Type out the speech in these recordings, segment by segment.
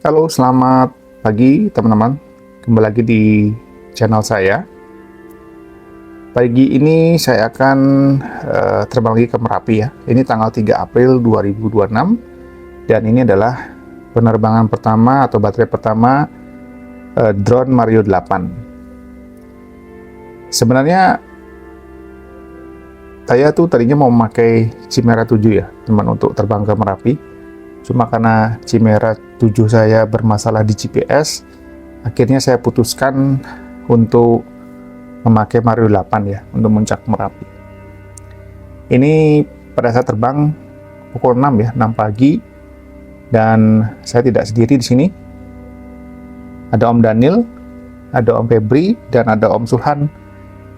Halo, selamat pagi teman-teman. Kembali lagi di channel saya. Pagi ini saya akan terbang lagi ke Merapi ya. Ini tanggal 3 April 2026 dan ini adalah penerbangan pertama atau baterai pertama drone Mario 8. Sebenarnya saya tuh tadinya mau memakai Chimera 7 ya, teman, untuk terbang ke Merapi. Cuma karena Chimera 7 saya bermasalah di GPS, akhirnya saya putuskan untuk memakai Mario 8 ya, untuk muncak Merapi. Ini pada saat terbang pukul 6 ya, 6 pagi, dan saya tidak sendiri di sini. Ada Om Daniel, ada Om Febri, dan ada Om Sulhan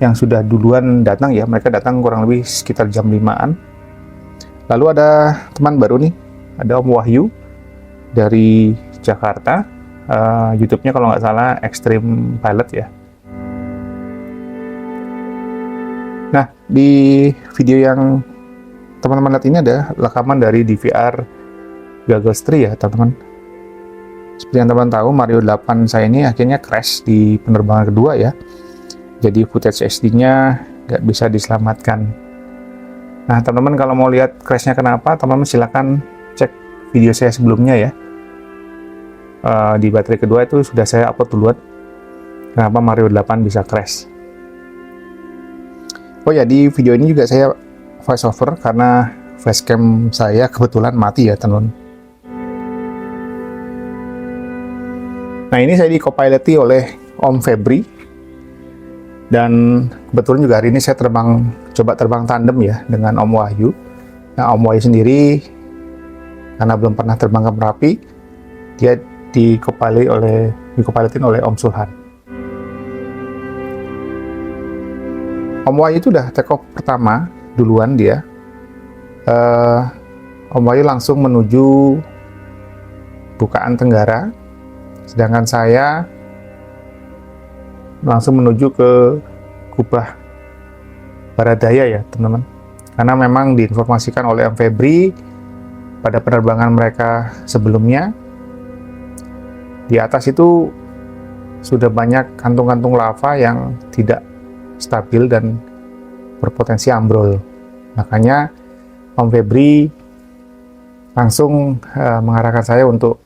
yang sudah duluan datang ya. Mereka datang kurang lebih sekitar jam 5-an. Lalu ada teman baru nih, ada Om Wahyu dari Jakarta, YouTube-nya kalau nggak salah Extreme Pilot ya. Nah, di video yang teman-teman lihat ini ada rekaman dari DVR Goggles 3 ya teman-teman. Seperti yang teman-teman tahu, Mario 8 saya ini akhirnya crash di penerbangan kedua ya. Jadi footage HD-nya nggak bisa diselamatkan. Nah teman-teman, kalau mau lihat crashnya kenapa, teman-teman silakan cek video saya sebelumnya ya. Di baterai kedua itu sudah saya upload duluan kenapa Mario 8 bisa crash. Oh ya, di video ini juga saya voice over karena facecam saya kebetulan mati ya teman-teman. Nah ini saya di-copiloti oleh Om Febri, dan kebetulan juga hari ini saya coba terbang tandem ya dengan Om Wahyu. Nah Om Wahyu sendiri karena belum pernah terbang ke Merapi, dia di-copilotin oleh Om Sulhan. Om Wahyu itu udah take off pertama duluan dia. Om Wahyu langsung menuju Bukaan Tenggara, sedangkan saya langsung menuju ke Kubah Baradaya ya teman-teman. Karena memang diinformasikan oleh Om Febri pada penerbangan mereka sebelumnya, di atas itu sudah banyak kantung-kantung lava yang tidak stabil dan berpotensi ambrol. Makanya Om Febri langsung mengarahkan saya untuk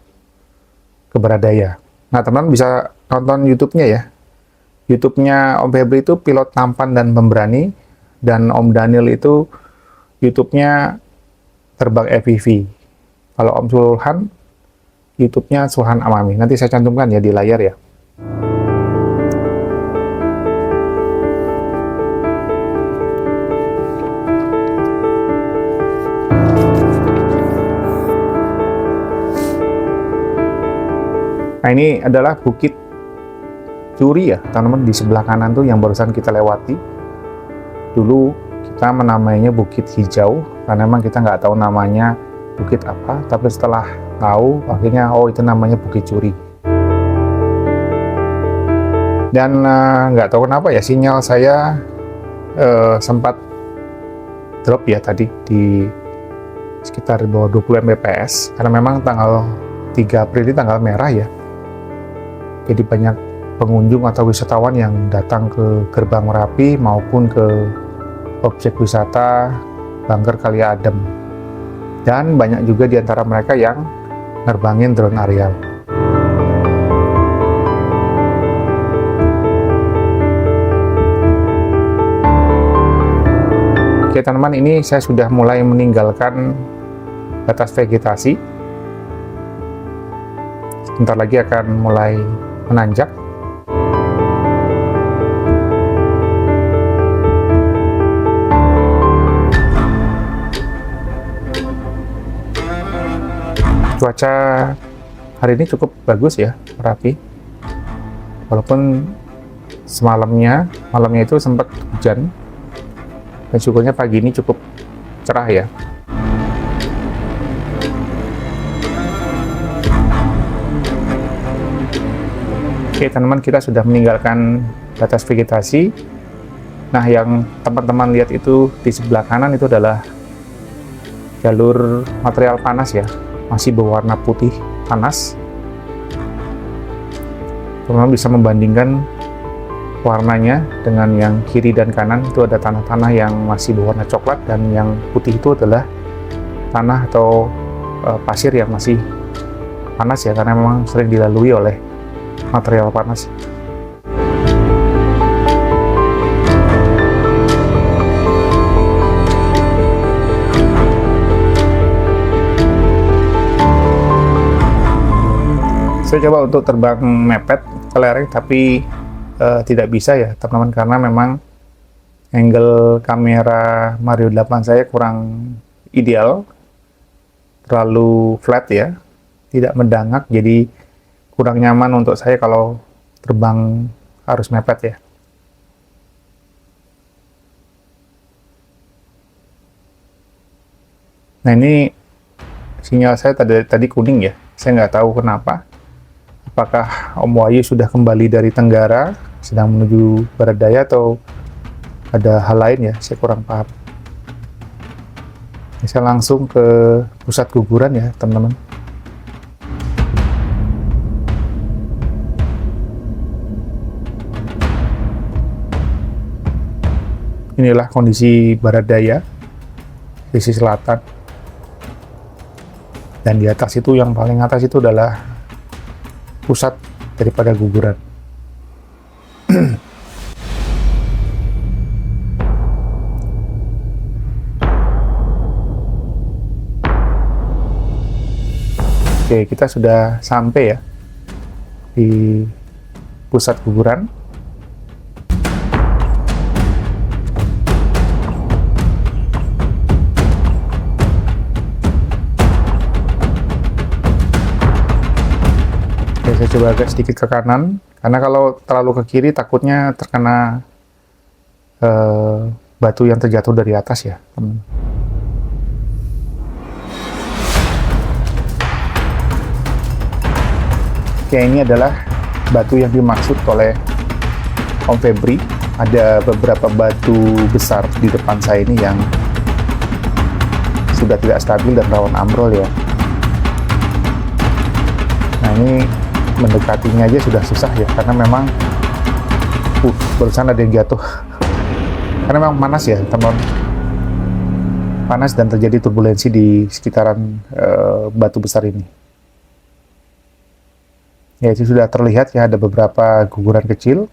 ke Baradaya. Nah teman-teman bisa nonton YouTube-nya ya. YouTube-nya Om Febri itu Pilot Tampan dan Pemberani, dan Om Daniel itu YouTube-nya Terbang FPV. Kalau Om Sulhan, YouTube-nya Sulhan Amami. Nanti saya cantumkan ya di layar ya. Nah ini adalah Bukit Curi ya teman-teman, di sebelah kanan tuh yang barusan kita lewati. Dulu kita menamainya Bukit Hijau karena memang kita nggak tahu namanya bukit apa, tapi setelah tahu akhirnya oh itu namanya Bukit Curi. Dan nggak tahu kenapa ya sinyal saya sempat drop ya tadi di sekitar bawah 20 Mbps karena memang tanggal 3 April ini tanggal merah ya. Jadi banyak pengunjung atau wisatawan yang datang ke Gerbang Merapi maupun ke objek wisata Bangker Kali Adem. Dan banyak juga di antara mereka yang nerbangin drone aerial. Oke teman-teman, ini saya sudah mulai meninggalkan batas vegetasi. Sebentar lagi akan mulai menanjak. Cuaca hari ini cukup bagus ya Merapi, walaupun malamnya itu sempat hujan, dan syukurnya pagi ini cukup cerah ya. Oke teman-teman, kita sudah meninggalkan batas vegetasi. Nah yang teman-teman lihat itu di sebelah kanan itu adalah jalur material panas ya, masih berwarna putih panas. teman-teman bisa membandingkan warnanya dengan yang kiri dan kanan. Itu ada tanah-tanah yang masih berwarna coklat, dan yang putih itu adalah tanah atau pasir yang masih panas ya, karena memang sering dilalui oleh material panas. Saya coba untuk terbang mepet ke lereng, tapi tidak bisa ya teman-teman, karena memang angle kamera Mario 8 saya kurang ideal, terlalu flat ya, tidak mendangak, jadi kurang nyaman untuk saya kalau terbang harus mepet ya. Nah, ini sinyal saya tadi kuning ya, saya nggak tahu kenapa. Apakah Om Wahyu sudah kembali dari Tenggara, sedang menuju Barat Daya, atau ada hal lain ya, saya kurang paham. Saya langsung ke pusat guguran ya teman-teman. Inilah kondisi Barat Daya, sisi selatan. Dan di atas itu, yang paling atas itu adalah pusat daripada guguran. Oke, kita sudah sampai ya di pusat guguran. Saya coba agak sedikit ke kanan, karena kalau terlalu ke kiri takutnya terkena batu yang terjatuh dari atas ya, teman. Oke, ini adalah batu yang dimaksud oleh Om Febri. Ada beberapa batu besar di depan saya ini yang sudah tidak stabil dan rawan ambrol ya. Nah, ini mendekatinya aja sudah susah ya, karena memang barusan ada yang jatuh. Karena memang panas ya teman, panas dan terjadi turbulensi di sekitaran batu besar ini. Ya, itu sudah terlihat ya, ada beberapa guguran kecil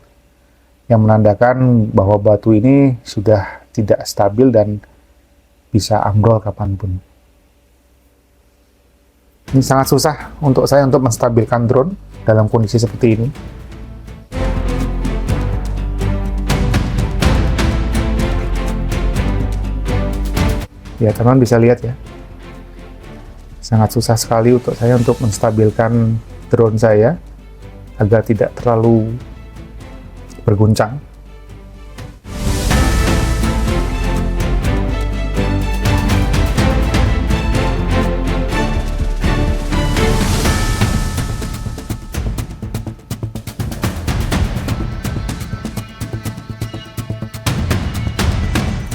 yang menandakan bahwa batu ini sudah tidak stabil dan bisa ambrol kapanpun. Ini sangat susah untuk saya untuk menstabilkan drone dalam kondisi seperti ini. Ya, teman bisa lihat ya, sangat susah sekali untuk saya untuk menstabilkan drone saya agar tidak terlalu berguncang.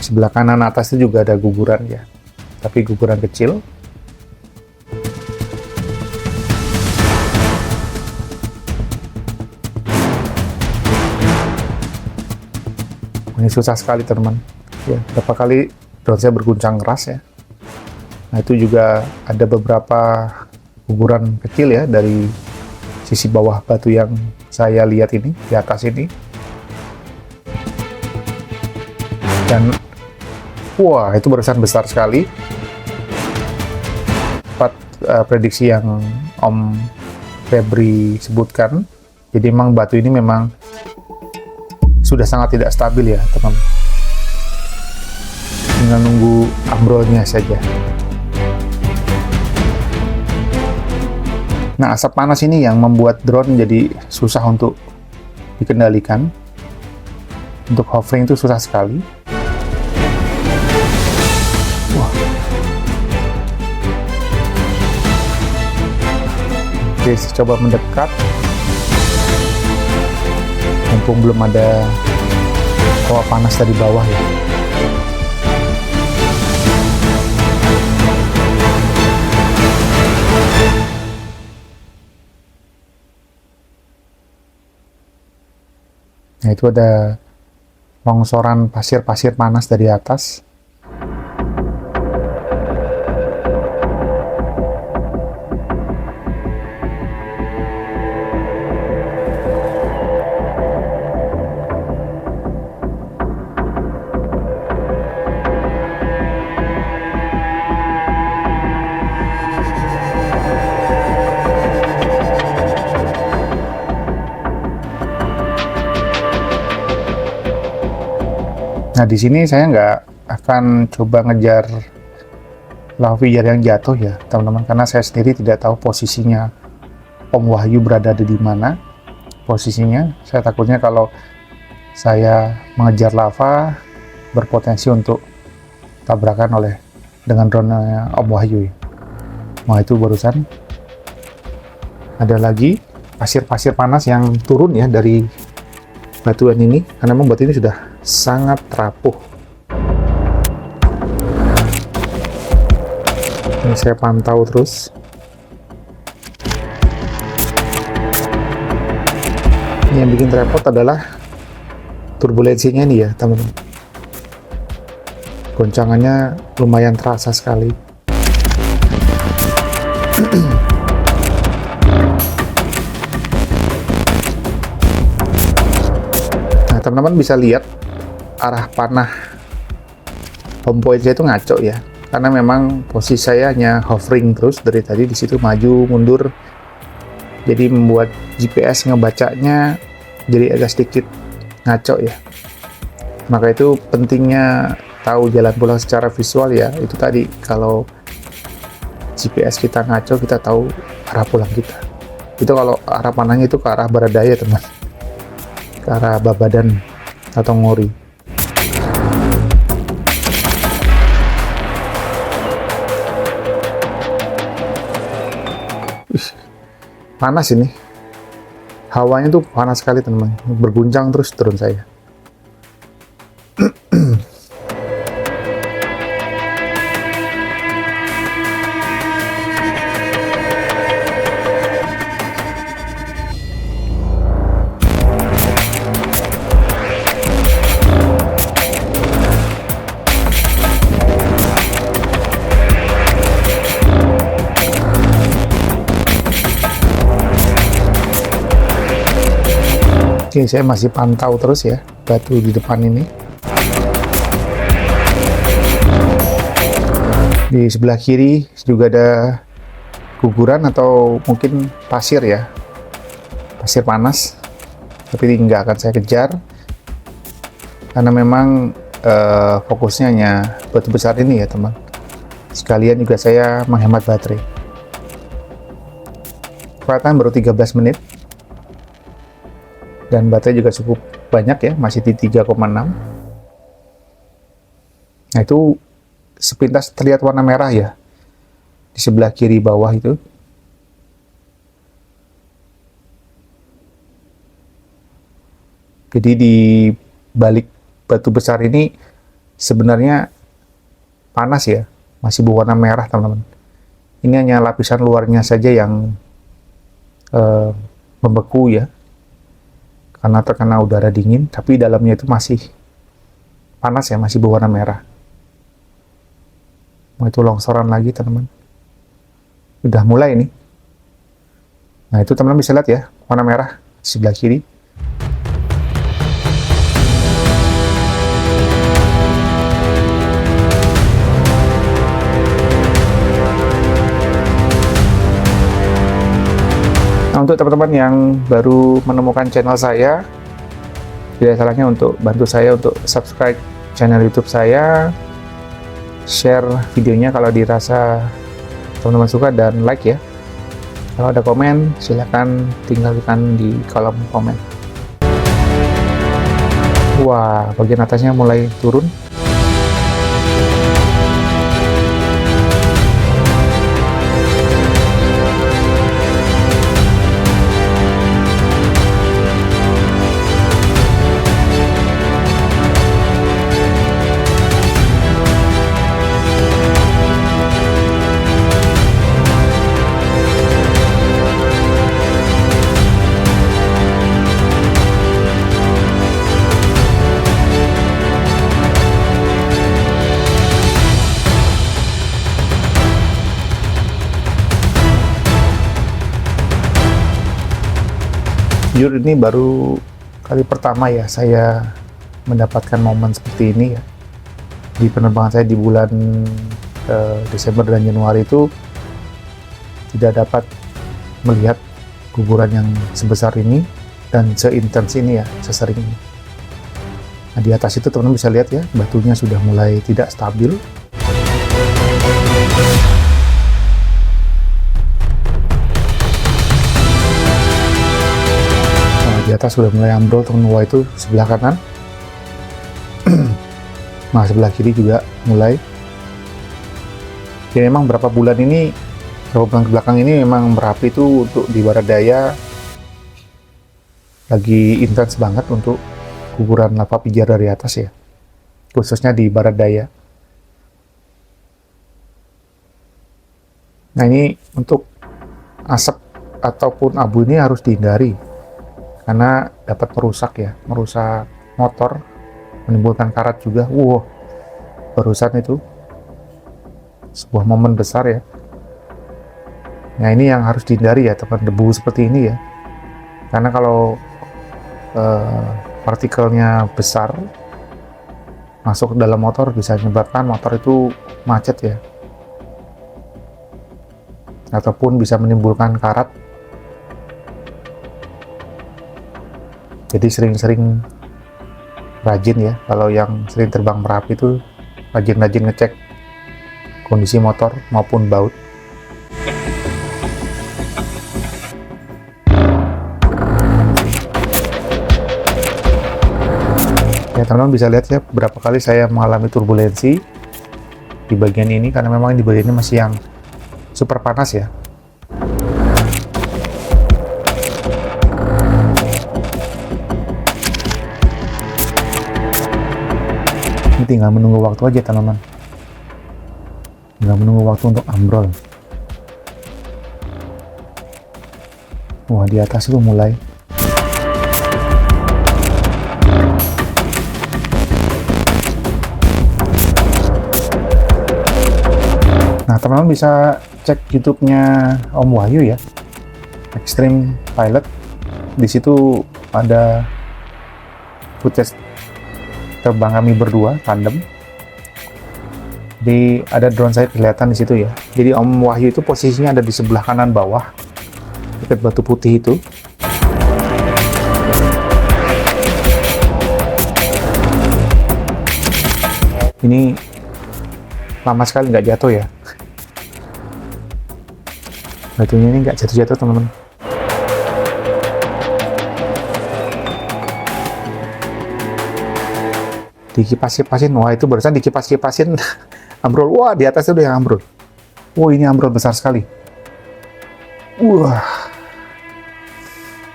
Sebelah kanan atas itu juga ada guguran ya, tapi guguran kecil. Ini susah sekali teman, ya, berapa kali drone saya berguncang keras ya. Nah, itu juga ada beberapa guguran kecil ya dari sisi bawah batu yang saya lihat ini, di atas ini. Dan wah, itu barisan besar sekali. Tepat prediksi yang Om Febri sebutkan. Jadi memang batu ini memang sudah sangat tidak stabil ya teman. Tinggal nunggu ambrolnya saja. Nah, asap panas ini yang membuat drone jadi susah untuk dikendalikan. Untuk hovering itu susah sekali. Oke, saya coba mendekat. Mumpung belum ada hawa panas dari bawah ya. Nah, itu ada longsoran pasir-pasir panas dari atas. Nah, di sini saya nggak akan coba ngejar lava pijar yang jatuh ya, teman-teman, karena saya sendiri tidak tahu posisinya Om Wahyu berada di mana posisinya. Saya takutnya kalau saya mengejar lava berpotensi untuk tabrakan dengan drone Om Wahyu. Nah, itu barusan ada lagi pasir-pasir panas yang turun ya dari batuan ini, karena memang batu ini sudah sangat rapuh. Ini saya pantau terus. Ini yang bikin repot adalah turbulensinya ini ya, teman-teman. Goncangannya lumayan terasa sekali. Nah, teman-teman bisa lihat arah panah home point saya itu ngaco ya, karena memang posisi saya hanya hovering terus dari tadi di situ, maju mundur, jadi membuat GPS ngebacanya jadi agak sedikit ngaco ya. Maka itu pentingnya tahu jalan pulang secara visual ya. Itu tadi, kalau GPS kita ngaco, kita tahu arah pulang kita. Itu kalau arah panahnya itu ke arah barat daya, teman, ke arah Babadan atau Ngori. Panas ini, hawanya tuh panas sekali, teman, berguncang terus drone saya. Oke, saya masih pantau terus ya batu di depan ini. Di sebelah kiri juga ada guguran atau mungkin pasir ya, pasir panas. Tapi ini nggak akan saya kejar karena memang fokusnya hanya batu besar ini ya, teman. Sekalian juga saya menghemat baterai. Kelihatan baru 13 menit. Dan baterai juga cukup banyak ya, masih di 3,6. Nah, itu sepintas terlihat warna merah ya di sebelah kiri bawah itu. Jadi di balik batu besar ini sebenarnya panas ya, masih berwarna merah, teman-teman. Ini hanya lapisan luarnya saja yang membeku ya, karena terkena udara dingin, tapi dalamnya itu masih panas ya, masih berwarna merah. Mau itu longsoran lagi, teman-teman. Udah mulai ini. Nah, itu teman-teman bisa lihat ya, warna merah di sebelah kiri. Nah, untuk teman-teman yang baru menemukan channel saya, tidak salahnya untuk bantu saya untuk subscribe channel YouTube saya, share videonya kalau dirasa teman-teman suka, dan like ya. Kalau ada komen, silakan tinggalkan di kolom komen. Wah, bagian atasnya mulai turun. Jujur ini baru kali pertama ya saya mendapatkan momen seperti ini ya. Di penerbangan saya di bulan Desember dan Januari itu tidak dapat melihat guguran yang sebesar ini dan seintens ini ya, sesering ini. Nah, di atas itu teman-teman bisa lihat ya, batunya sudah mulai tidak stabil. Nah, di atas sudah mulai ambrol teman-teman, wah itu sebelah kanan. Nah, sebelah kiri juga mulai. Ya memang beberapa bulan ke belakang ini memang Merapi itu untuk di barat daya lagi intens banget untuk guguran lava pijar dari atas ya, khususnya di barat daya. Nah, ini untuk asap ataupun abu ini harus dihindari karena dapat merusak motor, menimbulkan karat juga. Barusan itu sebuah momen besar ya. Nah, ini yang harus dihindari ya teman, debu seperti ini ya, karena kalau partikelnya besar masuk ke dalam motor bisa menyebabkan motor itu macet ya, ataupun bisa menimbulkan karat. Jadi sering-sering rajin ya, kalau yang sering terbang Merapi itu rajin-rajin ngecek kondisi motor maupun baut. Ya teman-teman bisa lihat ya, berapa kali saya mengalami turbulensi di bagian ini karena memang di bagian ini masih yang super panas ya. Ini tinggal menunggu waktu aja teman-teman, tinggal menunggu waktu untuk ambrol. Wah, di atas itu mulai. Nah, teman-teman bisa cek YouTube-nya Om Wahyu ya, Extreme Pilot. Di situ ada footage terbang kami berdua tandem. Jadi ada drone saya kelihatan di situ ya. Jadi Om Wahyu itu posisinya ada di sebelah kanan bawah, dekat batu putih itu. Ini lama sekali nggak jatuh ya. Batunya ini nggak jatuh-jatuh teman-teman. Dikipas-kipasin, wah itu barusan dikipas-kipasin ambrol. Wah, di atas itu udah yang ambrol. Wah, ini ambrol besar sekali. Wah,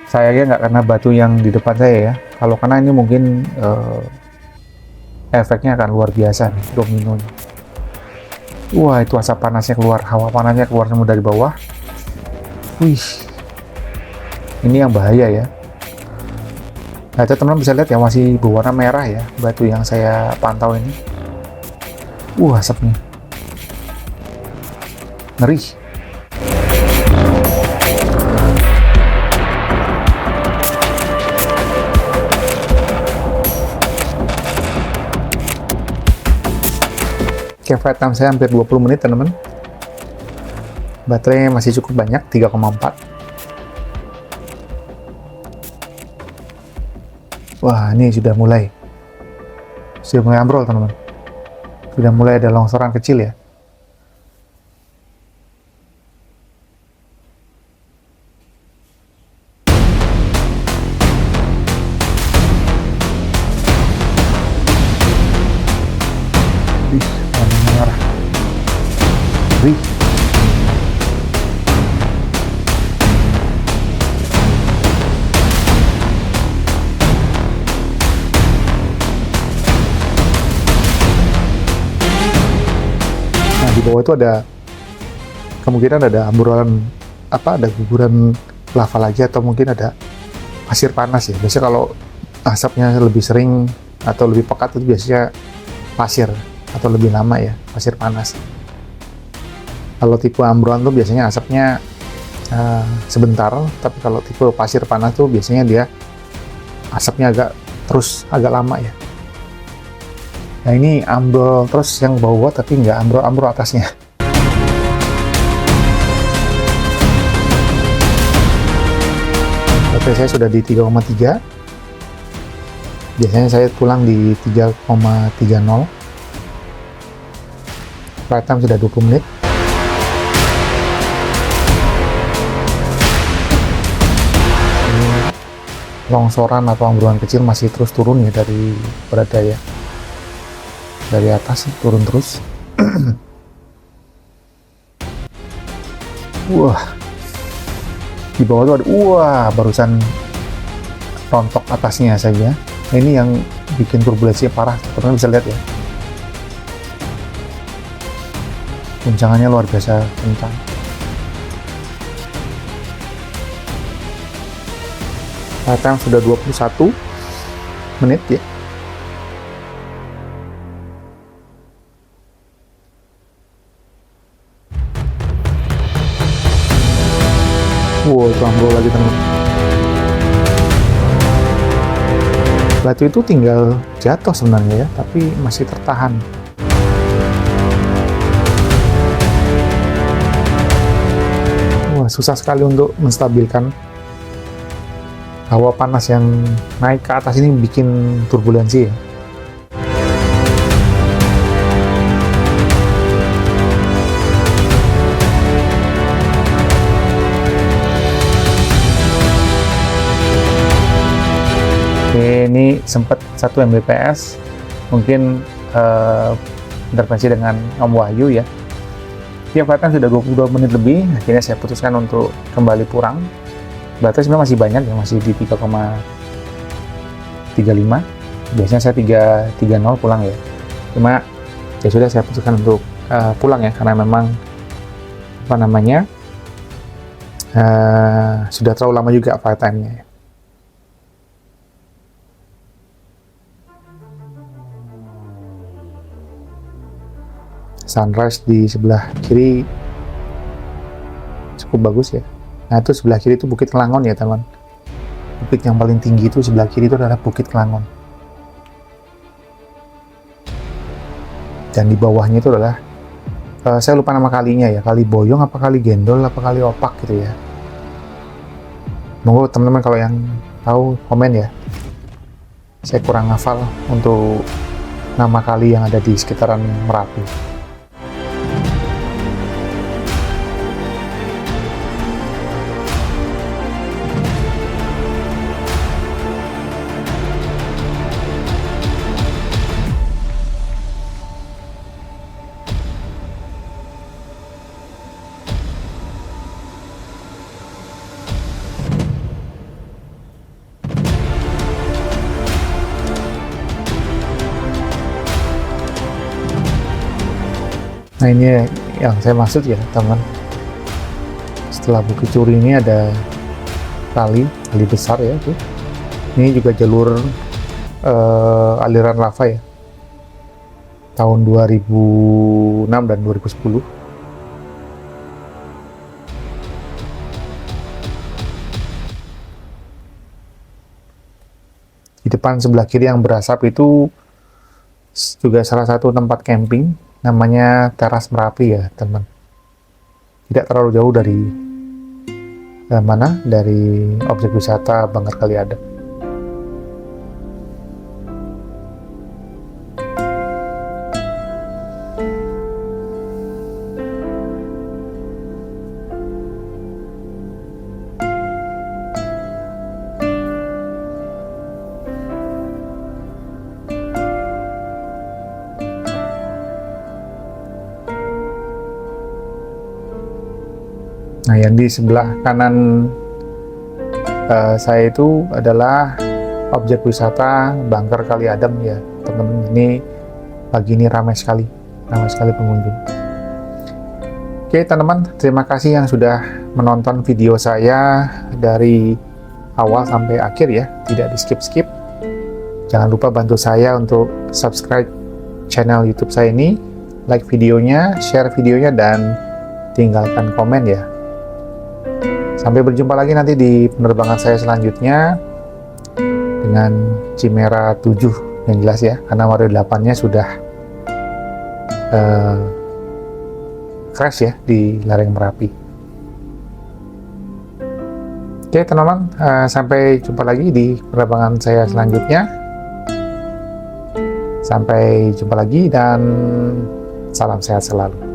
sayangnya nggak kena batu yang di depan saya ya. Kalau kena ini mungkin efeknya akan luar biasa nih, dominonya. Wah, itu asap panasnya keluar, hawa panasnya keluar semua dari bawah. Wih, ini yang bahaya ya. Nah, itu teman-teman bisa lihat ya, masih berwarna merah ya batu yang saya pantau ini. Asapnya ngeri. Oke, flight time saya hampir 20 menit teman-teman. Baterainya masih cukup banyak, 3,4. Wah, ini sudah mulai ambrol teman-teman. Sudah mulai ada longsoran kecil ya. Warnanya merah. Di bawah itu ada kemungkinan ada amburan ada guguran lava lagi, atau mungkin ada pasir panas ya. Biasanya kalau asapnya lebih sering atau lebih pekat itu biasanya pasir, atau lebih lama ya pasir panas. Kalau tipe amburan tuh biasanya asapnya sebentar, tapi kalau tipe pasir panas tuh biasanya dia asapnya agak lama ya. Nah ini ambrol terus yang bawah tapi nggak ambrol atasnya. Oke, saya sudah di 3,3. Biasanya saya pulang di 3,30. Flight time sudah 20 menit. Longsoran atau ambrolan kecil masih terus turun ya dari Baradaya. Dari atas turun terus. Wah, di bawah tuh ada, barusan rontok atasnya saja. Nah, ini yang bikin turbulensinya parah, teman-teman bisa lihat ya. Guncangannya luar biasa kencang. Time sudah 21 menit ya. Wow, itu ambrol lagi teman. Batu itu tinggal jatuh sebenarnya ya, tapi masih tertahan. Wah, susah sekali untuk menstabilkan. Hawa panas yang naik ke atas ini bikin turbulensi ya. Oke, ini sempat 1 Mbps, mungkin intervensi dengan Om Wahyu ya. Dia kelihatan sudah 22 menit lebih, akhirnya saya putuskan untuk kembali pulang. Berarti sebenarnya masih banyak ya, masih di 3,35. Biasanya saya 3.30 pulang ya. Cuma ya sudah, saya putuskan untuk pulang ya, karena memang sudah terlalu lama juga flight time-nya ya. Sunrise di sebelah kiri cukup bagus ya. Nah itu sebelah kiri itu Bukit Kelangon ya teman. Bukit yang paling tinggi itu sebelah kiri itu adalah Bukit Kelangon. Dan di bawahnya itu adalah saya lupa nama kalinya ya, Kali Boyong apa Kali Gendol apa Kali Opak gitu ya. Monggo teman-teman kalau yang tahu komen ya. Saya kurang hafal untuk nama kali yang ada di sekitaran Merapi. Nah ini yang saya maksud ya teman. Setelah Bukit Curi ini ada kali besar ya tuh. Ini juga jalur aliran lava ya. Tahun 2006 dan 2010. Di depan sebelah kiri yang berasap itu juga salah satu tempat camping. Namanya Teras Merapi ya teman. Tidak terlalu jauh dari dari objek wisata Banggar Kali Adem. Nah, yang di sebelah kanan saya itu adalah objek wisata Banggar Kali Adem ya, teman-teman. Ini pagi ini ramai sekali pengunjung. Oke, teman-teman, terima kasih yang sudah menonton video saya dari awal sampai akhir ya, tidak di skip-skip. Jangan lupa bantu saya untuk subscribe channel YouTube saya ini, like videonya, share videonya, dan tinggalkan komen ya. Sampai berjumpa lagi nanti di penerbangan saya selanjutnya dengan Chimera 7 yang jelas ya, karena Mario 8-nya sudah crash ya di lereng Merapi. Oke teman-teman, sampai jumpa lagi di penerbangan saya selanjutnya. Sampai jumpa lagi dan salam sehat selalu.